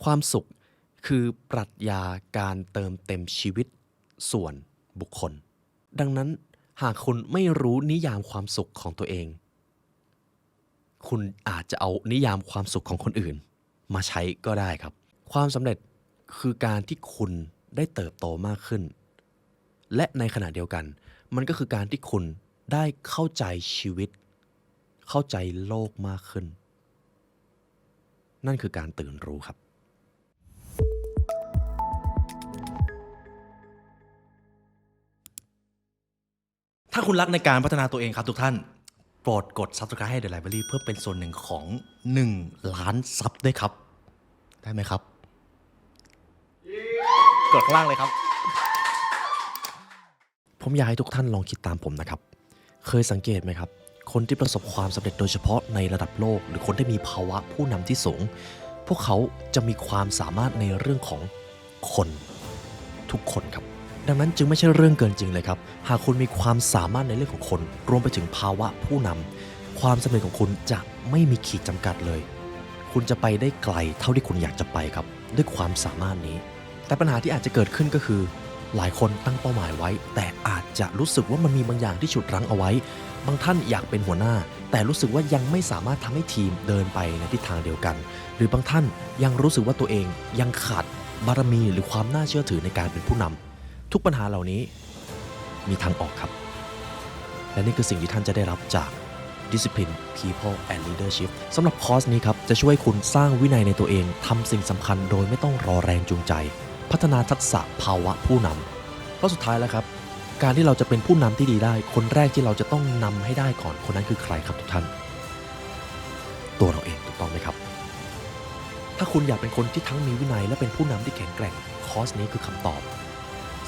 ความสุขคือปรัชญาการเติมเต็มชีวิตส่วนบุคคลดังนั้นหากคุณไม่รู้นิยามความสุขของตัวเองคุณอาจจะเอานิยามความสุขของคนอื่นมาใช้ก็ได้ครับความสำเร็จคือการที่คุณได้เติบโตมากขึ้นและในขณะเดียวกันมันก็คือการที่คุณได้เข้าใจชีวิตเข้าใจโลกมากขึ้นนั่นคือการตื่นรู้ครับถ้าคุณรักในการพัฒนาตัวเองครับทุกท่านโปรดกด Subscribe ให้ The Library เพื่อเป็นส่วนหนึ่งของ1 ล้านซับด้วยครับได้ไหมครับกดข้างล่างเลยครับผมอยากให้ทุกท่านลองคิดตามผมนะครับเคยสังเกตไหมครับคนที่ประสบความสำเร็จโดยเฉพาะในระดับโลกหรือคนที่มีภาวะผู้นำที่สูงพวกเขาจะมีความสามารถในเรื่องของคนทุกคนครับดังนั้นจึงไม่ใช่เรื่องเกินจริงเลยครับหากคุณมีความสามารถในเรื่องของคนรวมไปถึงภาวะผู้นำความสำเร็จของคุณจะไม่มีขีดจำกัดเลยคุณจะไปได้ไกลเท่าที่คุณอยากจะไปครับด้วยความสามารถนี้แต่ปัญหาที่อาจจะเกิดขึ้นก็คือหลายคนตั้งเป้าหมายไว้แต่อาจจะรู้สึกว่ามันมีบางอย่างที่ฉุดรั้งเอาไว้บางท่านอยากเป็นหัวหน้าแต่รู้สึกว่ายังไม่สามารถทำให้ทีมเดินไปในทิศทางเดียวกันหรือบางท่านยังรู้สึกว่าตัวเองยังขาดบารมีหรือความน่าเชื่อถือในการเป็นผู้นำทุกปัญหาเหล่านี้มีทางออกครับและนี่คือสิ่งที่ท่านจะได้รับจาก Discipline People and Leadership สำหรับคอร์สนี้ครับจะช่วยคุณสร้างวินัยในตัวเองทำสิ่งสำคัญโดยไม่ต้องรอแรงจูงใจพัฒนาทักษะภาวะผู้นำเพราะสุดท้ายแล้วครับการที่เราจะเป็นผู้นำที่ดีได้คนแรกที่เราจะต้องนำให้ได้ก่อนคนนั้นคือใครครับทุกท่านตัวเราเองถูกต้องไหมครับถ้าคุณอยากเป็นคนที่ทั้งมีวินัยและเป็นผู้นำที่แข็งแกร่งคอร์สนี้คือคำตอบ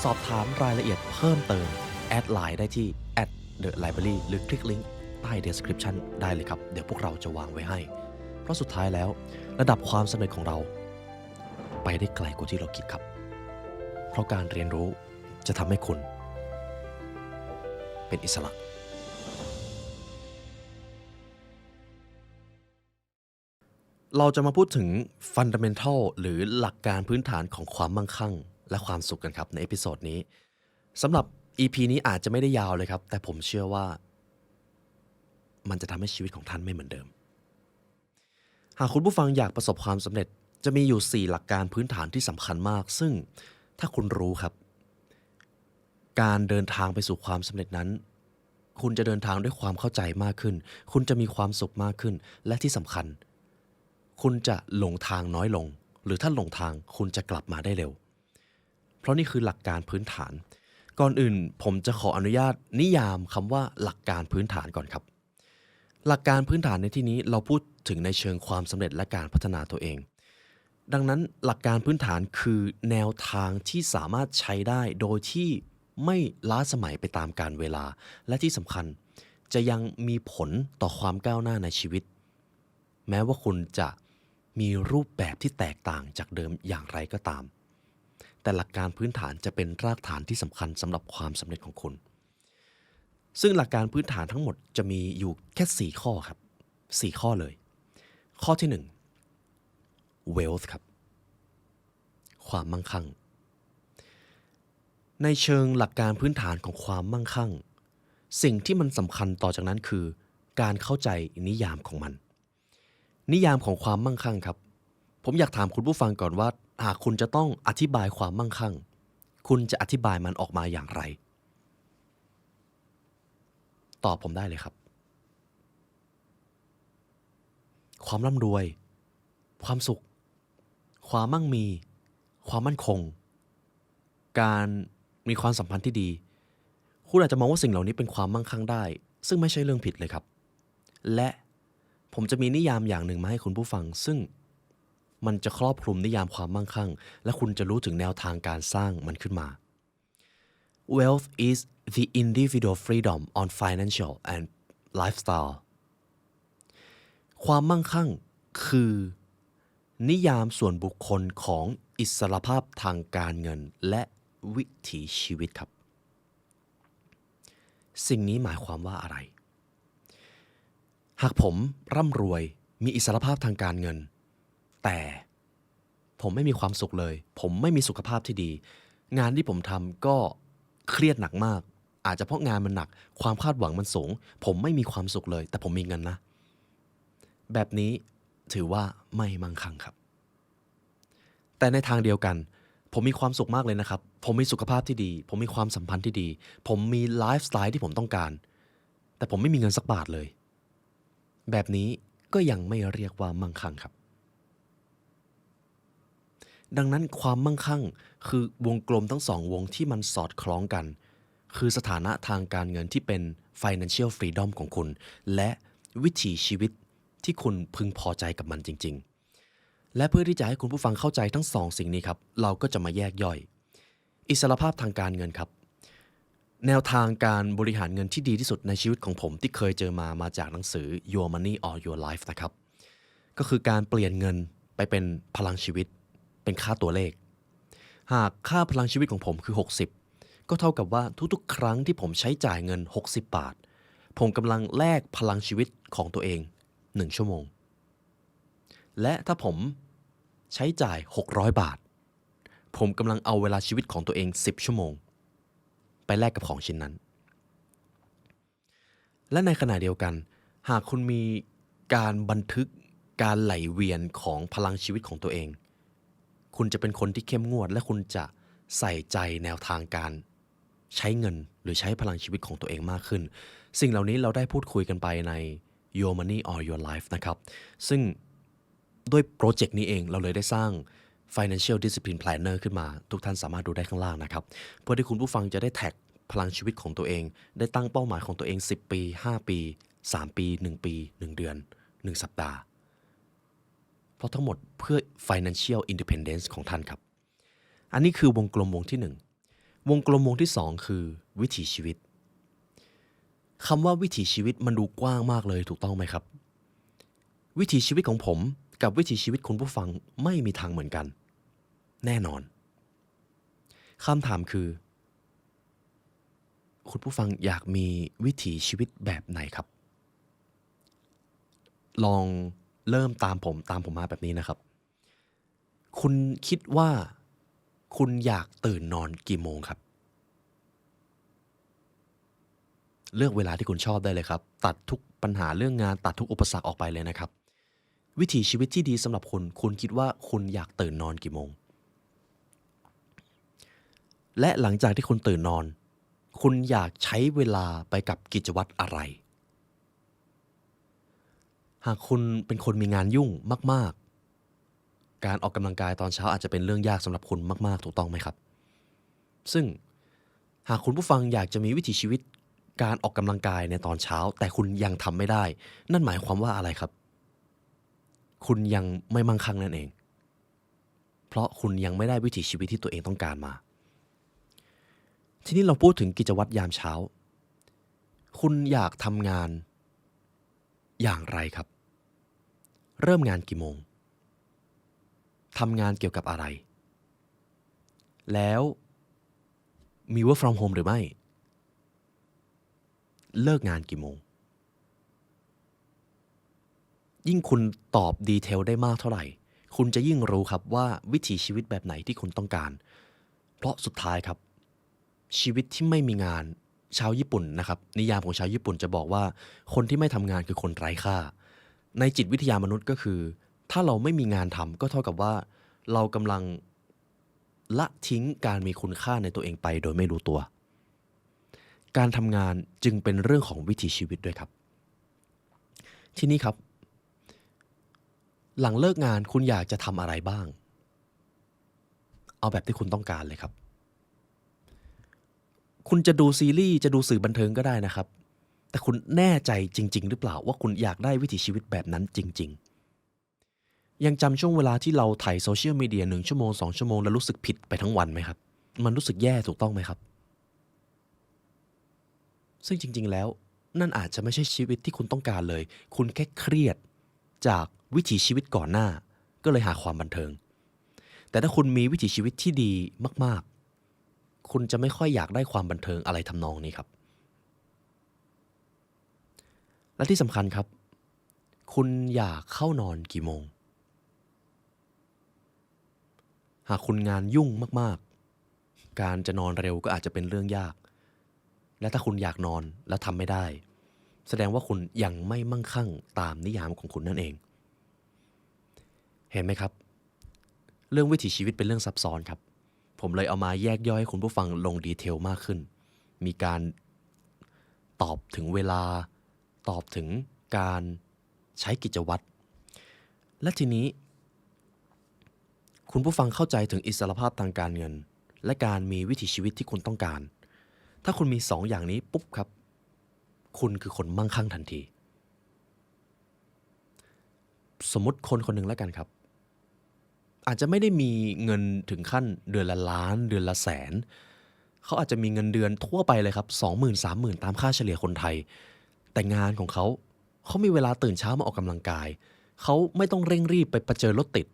สอบถามรายละเอียดเพิ่มเติมแอดไลน์ได้ที่ @thelibrary หรือคลิกลิงก์ใต้ description ได้เลยครับเดี๋ยวพวกเราจะวางไว้ให้เพราะสุดท้ายแล้วระดับความสำเร็จของเราไปได้ไกลกว่าที่เราคิดครับเพราะการเรียนรู้จะทำให้คุณเป็นอิสระเราจะมาพูดถึง Fundamental หรือหลักการพื้นฐานของความมั่งคั่งและความสุขกันครับในเอพิโซดนี้สำหรับ EP นี้อาจจะไม่ได้ยาวเลยครับแต่ผมเชื่อว่ามันจะทำให้ชีวิตของท่านไม่เหมือนเดิมหากคุณผู้ฟังอยากประสบความสำเร็จจะมีอยู่4หลักการพื้นฐานที่สำคัญมากซึ่งถ้าคุณรู้ครับการเดินทางไปสู่ความสำเร็จนั้นคุณจะเดินทางด้วยความเข้าใจมากขึ้นคุณจะมีความสุขมากขึ้นและที่สำคัญคุณจะหลงทางน้อยลงหรือถ้าหลงทางคุณจะกลับมาได้เร็วเพราะนี่คือหลักการพื้นฐานก่อนอื่นผมจะขออนุญาตนิยามคำว่าหลักการพื้นฐานก่อนครับหลักการพื้นฐานในที่นี้เราพูดถึงในเชิงความสำเร็จและการพัฒนาตัวเองดังนั้นหลักการพื้นฐานคือแนวทางที่สามารถใช้ได้โดยที่ไม่ล้าสมัยไปตามกาลเวลาและที่สำคัญจะยังมีผลต่อความก้าวหน้าในชีวิตแม้ว่าคุณจะมีรูปแบบที่แตกต่างจากเดิมอย่างไรก็ตามแต่หลักการพื้นฐานจะเป็นรากฐานที่สำคัญสำหรับความสำเร็จของคุณซึ่งหลักการพื้นฐานทั้งหมดจะมีอยู่แค่4ข้อครับ4ข้อเลยข้อที่1 wealth ครับความมั่งคั่งในเชิงหลักการพื้นฐานของความมั่งคั่งสิ่งที่มันสำคัญต่อจากนั้นคือการเข้าใจนิยามของมันนิยามของความมั่งคั่งครับผมอยากถามคุณผู้ฟังก่อนว่าหากคุณจะต้องอธิบายความมั่งคั่งคุณจะอธิบายมันออกมาอย่างไรตอบผมได้เลยครับความร่ำรวยความสุขความมั่งมีความมั่นคงการมีความสัมพันธ์ที่ดีคุณอาจจะมองว่าสิ่งเหล่านี้เป็นความมั่งคั่งได้ซึ่งไม่ใช่เรื่องผิดเลยครับและผมจะมีนิยามอย่างหนึ่งมาให้คุณผู้ฟังซึ่งมันจะครอบคลุมนิยามความมั่งคั่งและคุณจะรู้ถึงแนวทางการสร้างมันขึ้นมา Wealth is the individual freedom on financial and lifestyle ความมั่งคั่งคือนิยามส่วนบุคคลของอิสรภาพทางการเงินและวิถีชีวิตครับสิ่งนี้หมายความว่าอะไรหากผมร่ำรวยมีอิสรภาพทางการเงินแต่ผ ผมไม่มีความสุขเลย ผมไม่มีสุขภาพที่ดี งานที่ผมทำก็เครียดหนักมาก อาจจะเพราะงานมันหนัก ความคาดหวังมันสูง ผมไม่มีความสุขเลย แต่ผมมีเงินนะ แบบนี้ถือว่าไม่มั่งคั่งครับ แต่ในทางเดียวกัน ผมมีความสุขมากเลยนะครับ ผมมีสุขภาพที่ดี ผมมีความสัมพันธ์ที่ดี ผมมีไลฟ์สไตล์ที่ผมต้องการ แต่ผมไม่มีเงินสักบาทเลย แบบนี้ก็ยังไม่เรียกว่ามั่งคั่งครับ ดังนั้นความมั่งคั่งคือวงกลมทั้งสองวงที่มันสอดคล้องกัน คือสถานะทางการเงินที่เป็น financial freedom ของคุณ และวิถีชีวิตที่คุณพึงพอใจกับมันจริงๆ และเพื่อที่จะให้คุณผู้ฟังเข้าใจทั้งสองสิ่งนี้ครับ เราก็จะมาแยกย่อย อิสรภาพทางการเงินครับ แนวทางการบริหารเงินที่ดีที่สุดในชีวิตของผมที่เคยเจอมาจากหนังสือ Your Money or Your Life นะครับ ก็คือการเปลี่ยนเงินไปเป็นพลังชีวิต เป็นค่าตัวเลข หากค่าพลังชีวิตของผมคือ 60 ก็เท่ากับว่าทุกๆ ครั้งที่ผมใช้จ่ายเงิน 60 บาท ผมกำลังแลกพลังชีวิตของตัวเอง 1 ชั่วโมง และถ้าผมใช้จ่าย 600 บาท ผมกำลังเอาเวลาชีวิตของตัวเอง 10 ชั่วโมง ไปแลกกับของชิ้นนั้น และในขณะเดียวกัน หากคุณมีการบันทึกการไหลเวียนของพลังชีวิตของตัวเอง คุณจะเป็นคนที่เข้มงวดและคุณจะใส่ใจแนวทางการใช้เงินหรือใช้พลังชีวิตของตัวเองมากขึ้น สิ่งเหล่านี้เราได้พูดคุยกันไปใน Your Money or Your Life นะครับ ซึ่งด้วยโปรเจกต์นี้เองเราเลยได้สร้าง Financial Discipline Planner ขึ้นมา ทุกท่านสามารถดูได้ข้างล่างนะครับ เพื่อที่คุณผู้ฟังจะได้แท็กพลังชีวิตของตัวเอง ได้ตั้งเป้าหมายของตัวเอง 10 ปี 5 ปี 3 ปี 1 ปี 1 เดือน 1 สัปดาห์ เพราะทั้งหมดเพื่อ financial independence ของท่านครับ อันนี้คือวงกลมวงที่ 1 วงกลมวงที่ 2 คือวิถีชีวิต คำว่าวิถีชีวิตมันดูกว้างมากเลยถูกต้องไหมครับ วิถีชีวิตของผมกับวิถีชีวิตคุณผู้ฟังไม่มีทางเหมือนกัน แน่นอน คำถามคือ คุณผู้ฟังอยากมีวิถีชีวิตแบบไหนครับ ลองเริ่มตามผมมาแบบนี้นะครับ คุณคิดว่าคุณอยากตื่นนอนกี่โมงครับ เลือกเวลาที่คุณชอบได้เลยครับ ตัดทุกปัญหาเรื่องงานตัดทุกอุปสรรคออกไปเลยนะครับ วิถีชีวิตที่ดีสำหรับคุณ คุณคิดว่าคุณอยากตื่นนอนกี่โมง และหลังจากที่คุณตื่นนอน คุณอยากใช้เวลาไปกับกิจวัตรอะไร หากคุณเป็นคนมีงานยุ่งมากๆ การออกกำลังกายตอนเช้าอาจจะเป็นเรื่องยากสำหรับคุณมากๆถูกต้องไหมครับ ซึ่งหากคุณผู้ฟังอยากจะมีวิถีชีวิตการออกกำลังกายในตอนเช้า แต่คุณยังทำไม่ได้ นั่นหมายความว่าอะไรครับ คุณยังไม่มั่งคั่งนั่นเอง เพราะคุณยังไม่ได้วิถีชีวิตที่ตัวเองต้องการมา ทีนี้เราพูดถึงกิจวัตรยามเช้า คุณอยากทำงานอย่างไรครับ เริ่มงานกี่โมง ทำงานเกี่ยวกับอะไร แล้วมี work from home หรือไม่ เลิกงานกี่โมง ยิ่งคุณตอบดีเทลได้มากเท่าไหร่ คุณจะยิ่งรู้ครับว่าวิถีชีวิตแบบไหนที่คุณต้องการ เพราะสุดท้ายครับ ชีวิตที่ไม่มีงานชาวญี่ปุ่นนะครับนิยามของชาวญี่ปุ่นจะบอกว่าคนที่ไม่ทำงานคือคนไร้ค่า ในจิตวิทยามนุษย์ก็คือ ถ้าเราไม่มีงานทำก็เท่ากับว่าเรากำลังละทิ้งการมีคุณค่าในตัวเองไปโดยไม่รู้ตัว การทำงานจึงเป็นเรื่องของวิถีชีวิตด้วยครับ ทีนี้ครับ หลังเลิกงานคุณอยากจะทำอะไรบ้าง เอาแบบที่คุณต้องการเลยครับ คุณจะดูซีรีส์จะดูสื่อบันเทิงก็ได้นะครับ แต่คุณแน่ใจจริงๆหรือเปล่าว่าคุณอยากได้วิถีชีวิตแบบนั้นจริงๆ ยังจำช่วงเวลาที่เราถ่ายโซเชียลมีเดีย1 ชั่วโมง 2 ชั่วโมงแล้วรู้สึกผิดไปทั้งวันไหมครับ มันรู้สึกแย่ถูกต้องไหมครับ ซึ่งจริงๆแล้วนั่นอาจจะไม่ใช่ชีวิตที่คุณต้องการเลย คุณแค่เครียดจากวิถีชีวิตก่อนหน้า ก็เลยหาความบันเทิง แต่ถ้าคุณมีวิถีชีวิตที่ดีมากๆ คุณจะไม่ค่อยอยากได้ความบันเทิงอะไรทำนองนี้ครับ และที่สำคัญครับ คุณอยากเข้านอนกี่โมง หากคุณงานยุ่งมากๆการจะนอนเร็วก็อาจจะเป็นเรื่องยากและถ้าคุณอยากนอนแล้วทำไม่ได้แสดงว่าคุณยังไม่มั่งคั่งตามนิยามของคุณนั่นเองเห็นไหมครับเรื่องวิถีชีวิตเป็นเรื่องซับซ้อนครับผมเลยเอามาแยกย่อยให้คุณผู้ฟังลงดีเทลมากขึ้นมีการตอบถึงเวลาตอบถึงการใช้กิจวัตรและทีนี้คุณผู้ฟังเข้าใจถึงอิสรภาพทางการเงินและการมีวิถีชีวิตที่คุณต้องการถ้าคุณมี2 อย่างนี้ปุ๊บครับคุณคือคนมั่งคั่งทันทีสมมติคนคนหนึ่งแล้วกันครับอาจจะไม่ได้มีเงินถึงขั้นเดือนละล้านเดือนละแสนเขาอาจจะมีเงินเดือนทั่วไปเลยครับ20,000 30,000ตามค่าเฉลี่ยคนไทยแต่งานของเขามีเวลาตื่นเช้ามาออกกำลังกายเขาไม่ต้องเร่งรีบไปเจอรถติด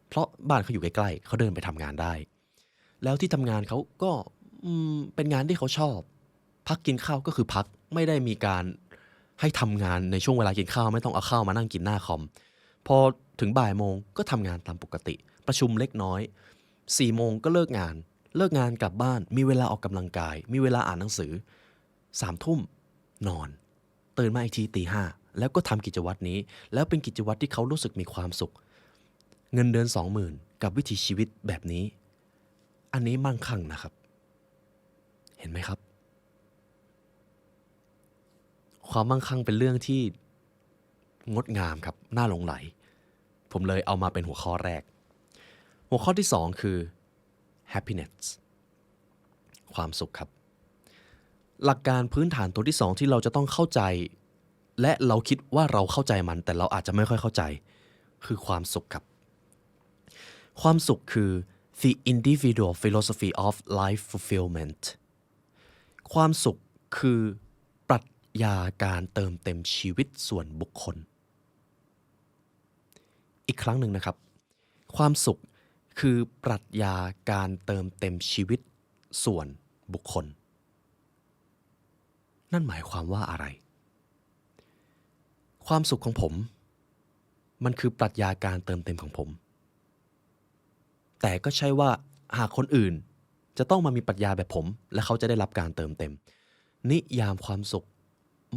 เพราะบ้านเขาอยู่ใกล้ๆเขาเดินไปทำงานได้แล้วที่ทำงานเขาก็เป็นงานที่เขาชอบพักกินข้าวก็คือพักไม่ได้มีการให้ทำงานในช่วงเวลากินข้าวไม่ต้องเอาข้าวมานั่งกินหน้าคอมพอถึงบ่ายโมงก็ทำงานตามปกติประชุมเล็กน้อย4 โมงก็เลิกงานกลับบ้านมีเวลาออกกำลังกายมีเวลาอ่านหนังสือ3 ทุ่มนอนตื่นมาอีกทีตี 5แล้วก็ทำกิจวัตรนี้แล้วเป็นกิจวัตรที่เขารู้สึกมีความสุขเงินเดือน 20,000 กับวิถีชีวิตแบบนี้อันนี้มั่งคั่งนะครับเห็นไหมครับความมั่งคั่งเป็นเรื่องที่งดงามครับน่าหลงไหลผมเลยเอามาเป็นหัวข้อแรกหัวข้อที่2คือ happiness ความสุขครับหลักการพื้นฐานตัวที่2ที่เราจะต้องเข้าใจและเราคิดว่าเราเข้าใจมันแต่เราอาจจะไม่ค่อยเข้าใจคือความสุขครับความสุขคือ the individual philosophy of life fulfillment ความสุขคือปรัชญาการเติมเต็มชีวิตส่วนบุคคลอีกครั้งหนึ่งนะครับความสุขคือปรัชญาการเติมเต็มชีวิตส่วนบุคคลนั่นหมายความว่าอะไรความสุขของผมมันคือปรัชญาการเติมเต็มของผมแต่ก็ใช่ว่าหากคนอื่นจะต้องมามีปรัชญาแบบผมและเขาจะได้รับการเติมเต็มนิยามความสุข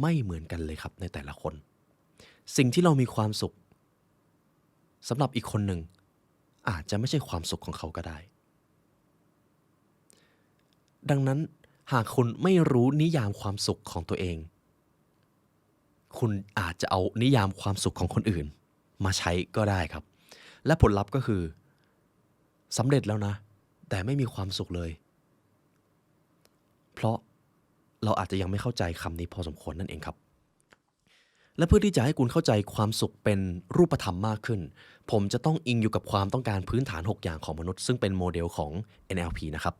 ไม่เหมือนกันเลยครับในแต่ละคนสิ่งที่เรามีความสุขสำหรับอีกคนหนึ่งอาจจะไม่ใช่ความสุขของเขาก็ได้ดังนั้นหากคุณไม่รู้นิยามความสุขของตัวเองคุณอาจจะเอานิยามความสุขของคนอื่นมาใช้ก็ได้ครับและผลลัพธ์ก็คือสำเร็จแล้วนะแต่ไม่มีความสุขเลยเพราะเราอาจจะยังไม่เข้าใจคำนี้พอสมควรนั่นเองครับและเพื่อที่จะให้คุณเข้าใจความสุขเป็นรูปธรรมมากขึ้นผมจะต้องอิงอยู่กับความต้องการพื้นฐาน6อย่างของมนุษย์ซึ่งเป็นโมเดลของ NLP นะครับ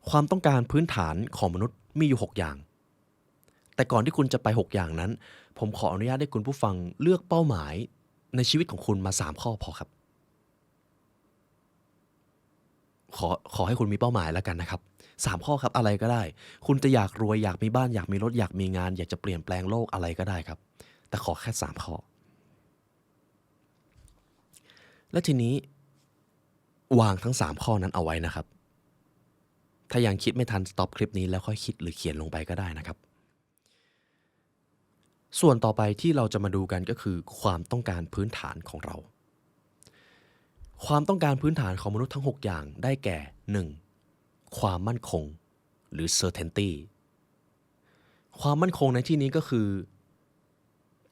ความต้องการพื้นฐานของมนุษย์มีอยู่6อย่างแต่ก่อนที่คุณจะไป6อย่างนั้นผมขออนุญาตให้คุณผู้ฟังเลือกเป้าหมายในชีวิตของคุณมา3ข้อพอครับขอให้คุณมีเป้าหมายแล้วกันนะครับ3 ข้อครับอะไรก็ได้คุณจะอยากรวยอยากมีบ้านอยากมีรถอยากมีงานอยากจะเปลี่ยนแปลงโลกอะไรก็ได้ครับแต่ขอแค่3 ข้อและทีนี้วางทั้ง3 ข้อนั้นเอาไว้นะครับถ้ายังคิดไม่ทันสต็อปคลิปนี้แล้วค่อยคิดหรือเขียนลงไปก็ได้นะครับส่วนต่อไปที่เราจะมาดูกันก็คือความต้องการพื้นฐานของเราความต้องการพื้นฐานของมนุษย์ทั้ง6อย่างได้แก่ 1. ความมั่นคงหรือ certainty ความมั่นคงในที่นี้ก็คือ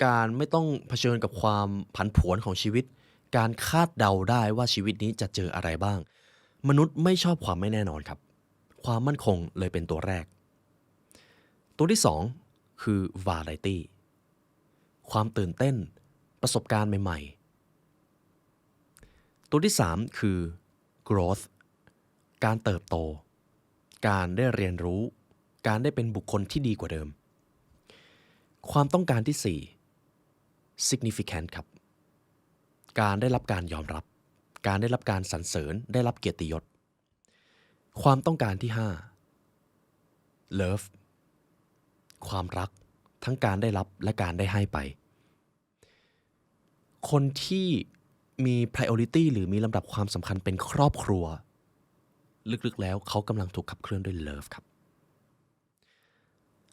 การไม่ต้องเผชิญกับความผันผวนของชีวิตการคาดเดาได้ว่าชีวิตนี้จะเจออะไรบ้างมนุษย์ไม่ชอบความไม่แน่นอนครับความมั่นคงเลยเป็นตัวแรกตัวที่2คือ variety ความตื่นเต้นประสบการณ์ใหม่ๆตัวที่3คือ growth การเติบโตการได้เรียนรู้การได้เป็นบุคคลที่ดีกว่าเดิมความต้องการที่4 significant ครับการได้รับการยอมรับการได้รับการสรรเสริญได้รับเกียรติยศความต้องการที่5 love ความรักทั้งการได้รับและการได้ให้ไปคนที่ มี priority หรือมีลำดับความสำคัญเป็นครอบครัวลึกๆแล้วเขากำลังถูกขับเคลื่อนด้วย love ครับ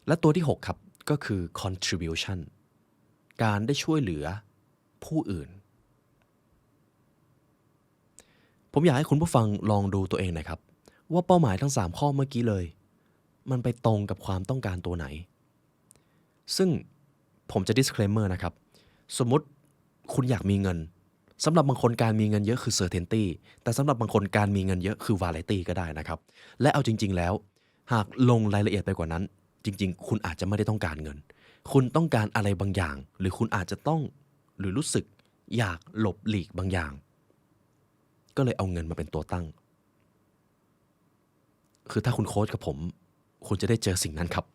และตัวที่6ครับก็คือ contribution การได้ช่วยเหลือผู้อื่นผมอยากให้คุณผู้ฟังลองดูตัวเองหน่อยครับว่าเป้าหมายทั้ง3ข้อเมื่อกี้เลยมันไปตรงกับความต้องการตัวไหนซึ่งผมจะ disclaimer นะครับสมมุติคุณอยากมีเงินสำหรับบางคนการมีเงินเยอะคือ certainty แต่สำหรับบางคนการมีเงินเยอะคือ variety ก็ได้นะครับและเอาจริงๆแล้วหากลงรายละเอียดไปกว่านั้นจริงๆคุณอาจจะไม่ได้ต้องการเงินคุณต้องการอะไรบางอย่างหรือคุณอาจจะต้องหรือรู้สึกอยากหลบหลีกบางอย่างก็เลยเอาเงินมาเป็นตัวตั้งคือถ้าคุณโค้ชกับผมคุณจะได้เจอสิ่งนั้นครับ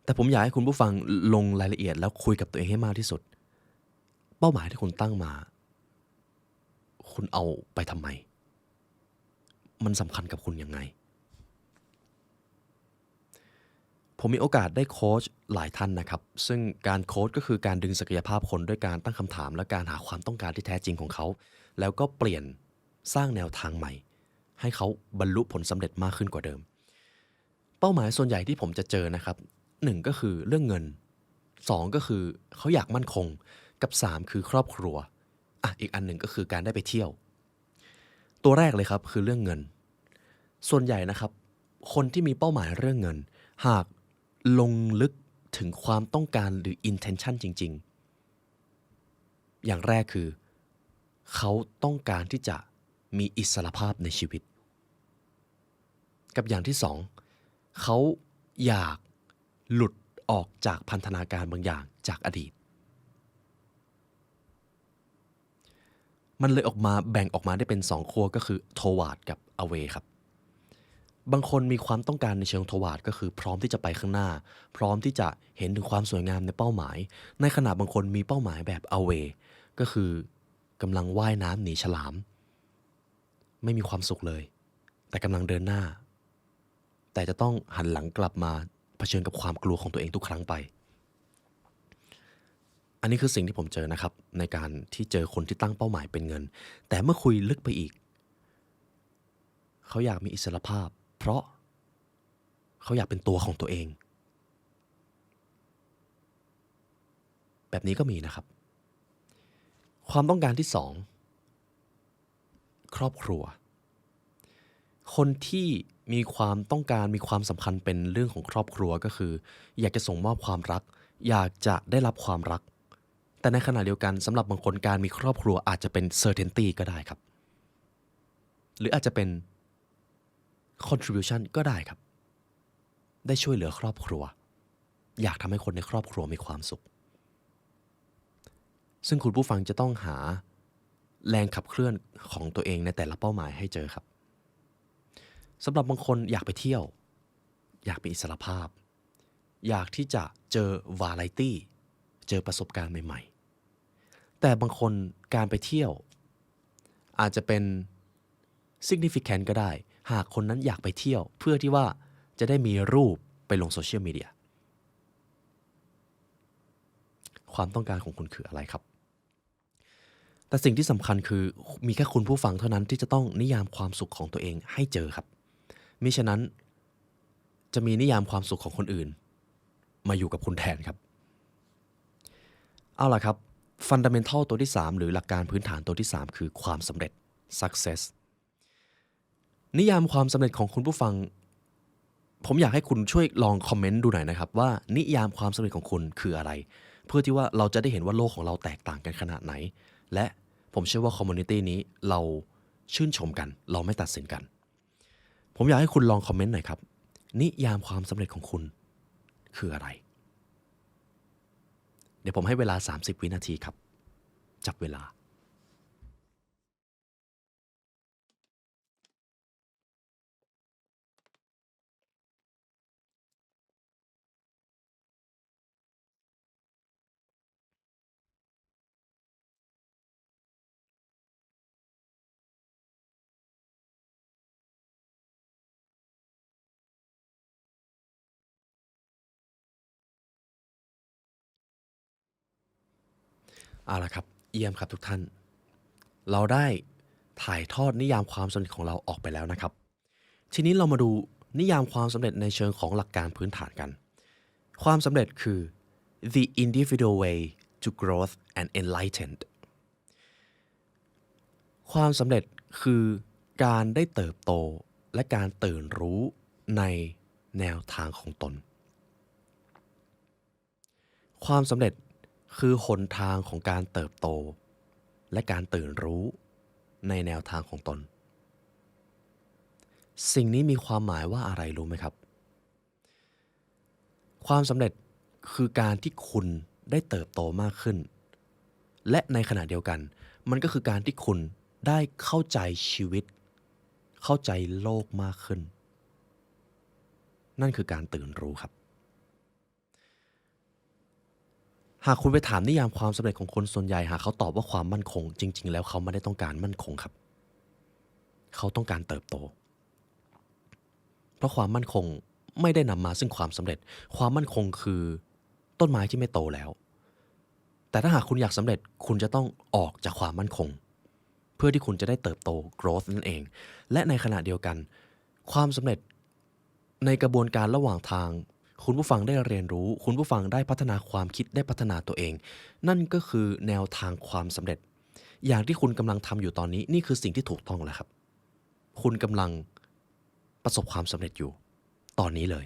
แต่ผมอยากให้คุณผู้ฟังลงรายละเอียดแล้วคุยกับตัวเองให้มากที่สุดเป้าหมายที่คุณตั้งมาคุณเอาไปทำไมมันสำคัญกับคุณยังไงผมมีโอกาสได้โค้ชหลายท่านนะครับซึ่งการโค้ชก็คือการดึงศักยภาพคนด้วยการตั้งคำถามและการหาความต้องการที่แท้จริงของเขาแล้วก็เปลี่ยนสร้างแนวทางใหม่ให้เขาบรรลุผลสำเร็จมากขึ้นกว่าเดิมเป้าหมายส่วนใหญ่ที่ผมจะเจอนะครับ1ก็คือเรื่องเงิน2ก็คือเขาอยากมั่นคงกับ3คือครอบครัวอีกอันหนึ่งก็คือการได้ไปเที่ยวตัวแรกเลยครับคือเรื่องเงินส่วนใหญ่นะครับคนที่มีเป้าหมายเรื่องเงินหากลงลึกถึงความต้องการหรือ intention จริงๆอย่างแรกคือเขาต้องการที่จะมีอิสรภาพในชีวิตกับอย่างที่สองเขาอยากหลุดออกจากพันธนาการบางอย่างจากอดีตมันเลยออกมาแบ่งออกมาได้เป็น2ขั้วก็คือ toward กับ away ครับบางคนมีความต้องการในเชิง toward ก็คือพร้อมที่จะไปข้างหน้าพร้อมที่จะเห็นถึงความสวยงามในเป้าหมายในขณะบางคนมีเป้าหมายแบบ away ก็คือกำลังว่ายน้ำหนีฉลามไม่มีความสุขเลยแต่กำลังเดินหน้าแต่จะต้องหันหลังกลับมาเผชิญกับความกลัวของตัวเองทุกครั้งไป อันนี้คือสิ่งที่ผมเจอนะครับในการที่เจอคนที่ตั้งเป้าหมายเป็นเงินแต่เมื่อคุยลึกไปอีกเขาอยากมีอิสรภาพเพราะเขาอยากเป็นตัวของตัวเองแบบนี้ก็มีนะครับความต้องการที่สองครอบครัวคนที่มีความต้องการมีความสำคัญเป็นเรื่องของครอบครัวก็คืออยากจะส่งมอบความรักอยากจะได้รับความรักแต่ในขณะเดียวกันสำหรับบางคนการมีครอบครัวอาจจะเป็น certainty ก็ได้ครับหรืออาจจะเป็น contribution ก็ได้ครับได้ช่วยเหลือครอบครัวอยากทำให้คนในครอบครัวมีความสุขซึ่งคุณผู้ฟังจะต้องหาแรงขับเคลื่อนของตัวเองในแต่ละเป้าหมายให้เจอครับสำหรับบางคนอยากไปเที่ยวอยากมีอิสรภาพอยากที่จะเจอ variety เจอประสบการณ์ใหม่ๆแต่บางคนการไปเที่ยวอาจจะเป็น significant ก็ได้หากคนนั้นอยากไปเที่ยวเพื่อที่ว่าจะได้มีรูปไปลงโซเชียลมีเดียความต้องการของคุณคืออะไรครับแต่สิ่งที่สำคัญคือมีแค่คุณผู้ฟังเท่านั้นที่จะต้องนิยามความสุขของตัวเองให้เจอครับมิฉะนั้นจะมีนิยามความสุขของคนอื่นมาอยู่กับคุณแทนครับเอาล่ะครับ fundamental ตัวที่3หรือหลักการพื้นฐานตัวที่3คือความสำเร็จ success นิยามความสำเร็จของคุณผู้ฟังผมอยากให้คุณช่วยลองคอมเมนต์ดูหน่อยนะครับว่านิยามความสำเร็จของคุณคืออะไรเพื่อที่ว่าเราจะได้เห็นว่าโลกของเราแตกต่างกันขนาดไหนและผมเชื่อว่าคอมมูนิตี้นี้เราชื่นชมกันเราไม่ตัดสินกันผมอยากให้คุณลองคอมเมนต์หน่อยครับนิยามความสำเร็จของคุณคืออะไรเดี๋ยวผมให้เวลา30 วินาทีครับจับเวลาเอาล่ะครับเยี่ยมครับทุกท่าน เราได้ถ่ายทอดนิยามความสำเร็จของเราออกไปแล้วนะครับทีนี้เรามาดูนิยามความสำเร็จในเชิงของหลักการพื้นฐานกันความสำเร็จคือ the individual way to growth and enlightened ความสำเร็จคือการได้เติบโตและการตื่นรู้ในแนวทางของตนความสำเร็จคือหนทางของการเติบโตและการตื่นรู้ในแนวทางของตนสิ่งนี้มีความหมายว่าอะไรรู้ไหมครับความสำเร็จคือการที่คุณได้เติบโตมากขึ้นและในขณะเดียวกันมันก็คือการที่คุณได้เข้าใจชีวิตเข้าใจโลกมากขึ้นนั่นคือการตื่นรู้ครับหากคุณไปถามนิยามความสำเร็จของคนส่วนใหญ่หากเขาตอบว่าความมั่นคงจริงๆแล้วเขาไม่ได้ต้องการมั่นคงครับเขาต้องการเติบโตเพราะความมั่นคงไม่ได้นำมาซึ่งความสำเร็จความมั่นคงคือต้นไม้ที่ไม่โตแล้วแต่ถ้าหากคุณอยากสำเร็จคุณจะต้องออกจากความมั่นคงเพื่อที่คุณจะได้เติบโต growth นั่นเองและในขณะเดียวกันความสำเร็จในกระบวนการระหว่างทางคุณผู้ฟังได้เรียนรู้คุณผู้ฟังได้พัฒนาความคิดได้พัฒนาตัวเองนั่นก็คือแนวทางความสำเร็จอย่างที่คุณกำลังทำอยู่ตอนนี้นี่คือสิ่งที่ถูกต้องแล้วครับคุณกำลังประสบความสำเร็จอยู่ตอนนี้เลย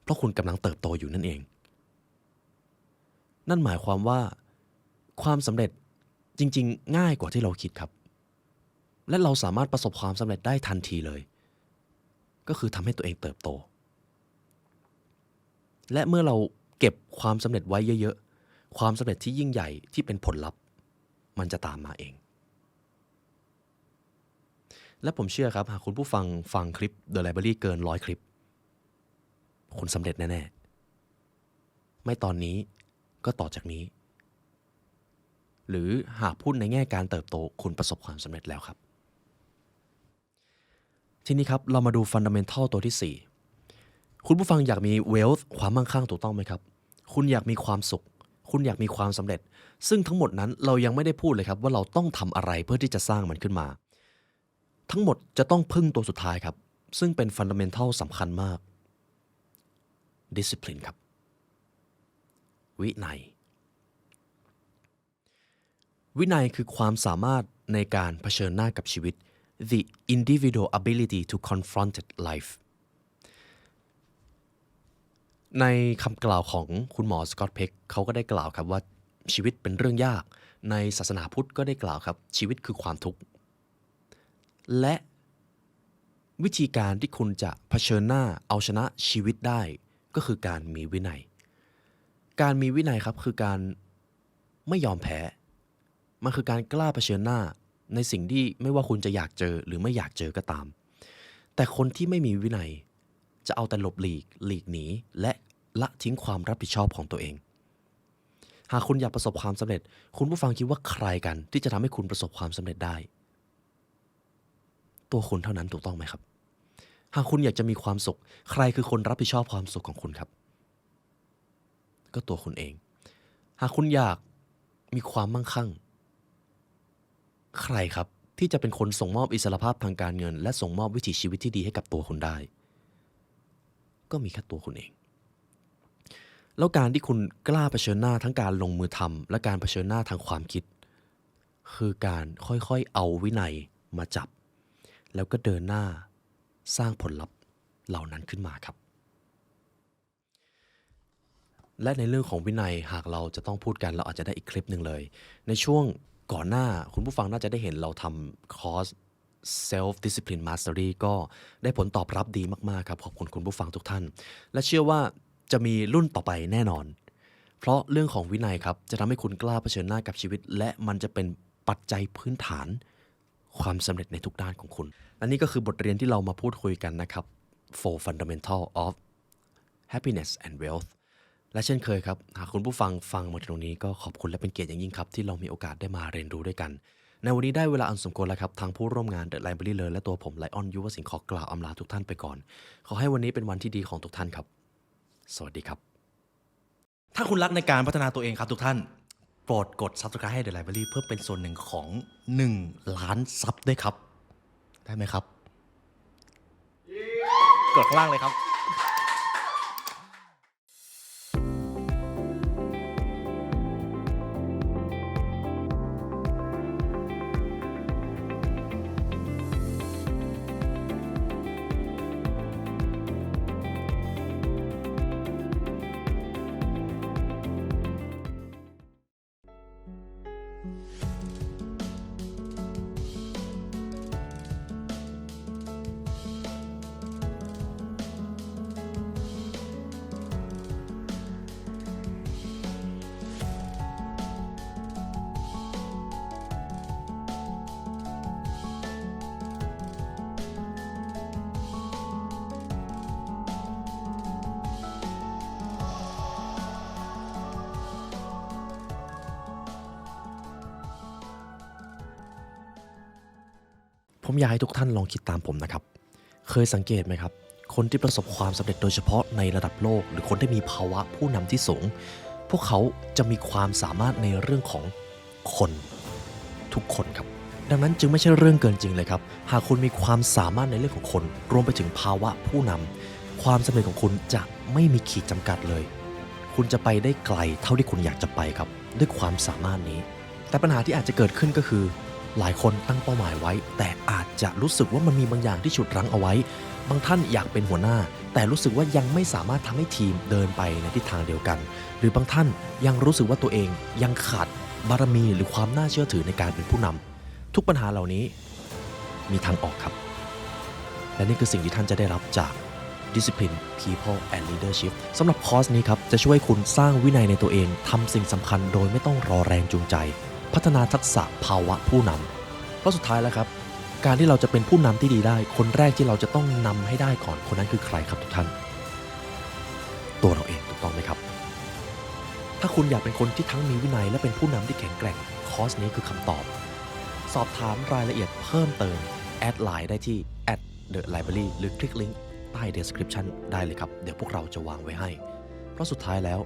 เพราะคุณกำลังเติบโตอยู่นั่นเองนั่นหมายความว่าความสำเร็จจริงๆง่ายกว่าที่เราคิดครับและเราสามารถประสบความสำเร็จได้ทันทีเลยก็คือทำให้ตัวเองเติบโตและเมื่อเราเก็บความสำเร็จไว้เยอะๆความสำเร็จที่ยิ่งใหญ่ที่เป็นผลลัพธ์มันจะตามมาเองและผมเชื่อครับหากคุณผู้ฟังคลิป The Library เกิน100 คลิปคุณสำเร็จแน่ๆไม่ตอนนี้ก็ต่อจากนี้หรือหากพูดในแง่การเติบโตคุณประสบความสำเร็จแล้วครับทีนี้ครับเรามาดูฟันดัมเมนทัลตัวที่4คุณผู้ฟังอยากมี wealth ความมั่งคั่งถูกต้องไหมครับคุณอยากมีความสุขคุณอยากมีความสำเร็จซึ่งทั้งหมดนั้นเรายังไม่ได้พูดเลยครับว่าเราต้องทำอะไรเพื่อที่จะสร้างมันขึ้นมาทั้งหมดจะต้องพึ่งตัวสุดท้ายครับซึ่งเป็นฟันดัมเมนทัลสำคัญมาก discipline ครับวินัยวินัยคือความสามารถในการเผชิญหน้ากับชีวิต the individual ability to confront life ในคำกล่าวของคุณหมอสกอตต์เพกเขาก็ได้กล่าวครับว่าชีวิตเป็นเรื่องยากในศาสนาพุทธก็ได้กล่าวครับชีวิตคือความทุกข์และวิธีการที่คุณจะเผชิญหน้าเอาชนะชีวิตได้ก็คือการมีวินัยการมีวินัยครับคือการไม่ยอมแพ้มันคือการกล้าเผชิญหน้าในสิ่งที่ไม่ว่าคุณจะอยากเจอหรือไม่อยากเจอก็ตามแต่คนที่ไม่มีวินัยจะเอาแต่หลบหลีกหนีและละทิ้งความรับผิดชอบของตัวเองหากคุณอยากประสบความสำเร็จคุณผู้ฟังคิดว่าใครกันที่จะทำให้คุณประสบความสำเร็จได้ตัวคุณเท่านั้นถูกต้องไหมครับหากคุณอยากจะมีความสุขใครคือคนรับผิดชอบความสุขของคุณครับก็ตัวคุณเองหากคุณอยากมีความมั่งคั่งใครครับที่จะเป็นคนส่งมอบอิสรภาพทางการเงินและส่งมอบวิถีชีวิตที่ดีให้กับตัวคุณได้ก็มีแค่ตัวคุณเองแล้วการที่คุณกล้าเผชิญหน้าทั้งการลงมือทำและการเผชิญหน้าทางความคิดคือการค่อยๆเอาวินัยมาจับแล้วก็เดินหน้าสร้างผลลัพธ์เหล่านั้นขึ้นมาครับและในเรื่องของวินัยหากเราจะต้องพูดกันเราอาจจะได้อีกคลิปหนึ่งเลยในช่วงก่อนหน้าคุณผู้ฟังน่าจะได้เห็นเราทำคอร์ส Self Discipline Mastery ก็ได้ผลตอบรับดีมากๆครับขอบคุณคุณผู้ฟังทุกท่านและเชื่อว่าจะมีรุ่นต่อไปแน่นอนเพราะเรื่องของวินัยครับจะทำให้คุณกล้าเผชิญหน้ากับชีวิตและมันจะเป็นปัจจัยพื้นฐานความสำเร็จในทุกด้านของคุณและนี่ก็คือบทเรียนที่เรามาพูดคุยกันนะครับ Four Fundamental of Happiness and Wealth และเช่นเคยครับหากคุณผู้ฟังมาถึงตรงนี้ก็ขอบคุณและเป็นเกียรติอย่างยิ่งครับที่เรามีโอกาสได้มาเรียนรู้ด้วยกันในวันนี้ได้เวลาอันสมควรแล้วครับทางผู้ร่วมงาน The Library Learn และตัวผมไลออนยุวสิงห์ขอกล่าวอำลาทุกท่านไปก่อนขอให้วันนี้เป็นวันที่ดีของทุกท่านครับสวัสดีครับถ้าคุณรักในการพัฒนาตัวเองครับทุกท่าน โปรดกด Subscribe ให้ The Library เพื่อเป็นส่วนหนึ่งของ1ล้านซับด้วยครับได้ไหมครับกดข้างล่างเลยครับผมอยากให้ทุกท่านลองคิดตามผมนะครับเคยสังเกตไหมครับคนที่ประสบความสำเร็จโดยเฉพาะในระดับโลกหรือคนที่มีภาวะผู้นำที่สูงพวกเขาจะมีความสามารถในเรื่องของคนทุกคนครับดังนั้นจึงไม่ใช่เรื่องเกินจริงเลยครับหากคุณมีความสามารถในเรื่องของคนรวมไปถึงภาวะผู้นำความสำเร็จของคุณจะไม่มีขีดจำกัดเลยคุณจะไปได้ไกลเท่าที่คุณอยากจะไปครับด้วยความสามารถนี้แต่ปัญหาที่อาจจะเกิดขึ้นก็คือหลายคนตั้งเป้าหมายไว้แต่อาจจะรู้สึกว่ามันมีบางอย่างที่ฉุดรั้งเอาไว้บางท่านอยากเป็นหัวหน้าแต่รู้สึกว่ายังไม่สามารถทำให้ทีมเดินไปในทิศทางเดียวกันหรือบางท่านยังรู้สึกว่าตัวเองยังขาดบารมีหรือความน่าเชื่อถือในการเป็นผู้นำทุกปัญหาเหล่านี้มีทางออกครับและนี่คือสิ่งที่ท่านจะได้รับจาก Discipline People and Leadership สำหรับคอร์สนี้ครับจะช่วยคุณสร้างวินัยในตัวเองทำสิ่งสำคัญโดยไม่ต้องรอแรงจูงใจพัฒนาทักษะภาวะผู้นำเพราะสุดท้ายแล้วครับการที่เราจะเป็นผู้นำที่ดีได้คนแรกที่เราจะต้องนำให้ได้ก่อนคนนั้นคือใครครับทุกท่านตัวเราเองถูกต้องไหมครับถ้าคุณอยากเป็นคนที่ทั้งมีวินัยและเป็นผู้นำที่แข็งแกร่งคอร์สนี้คือคำตอบสอบถามรายละเอียดเพิ่มเติมแอดไลน์ได้ที่ @thelibrary หรือคลิกลิงก์ใต้ description ได้เลยครับเดี๋ยวพวกเราจะวางไว้ให้เพราะสุดท้ายแล้ว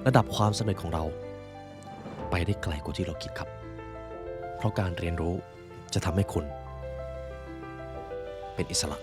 ระดับความสำเร็จของเราไปได้ไกลกว่าที่เราคิดครับเพราะการเรียนรู้จะทำให้คุณเป็นอิสระ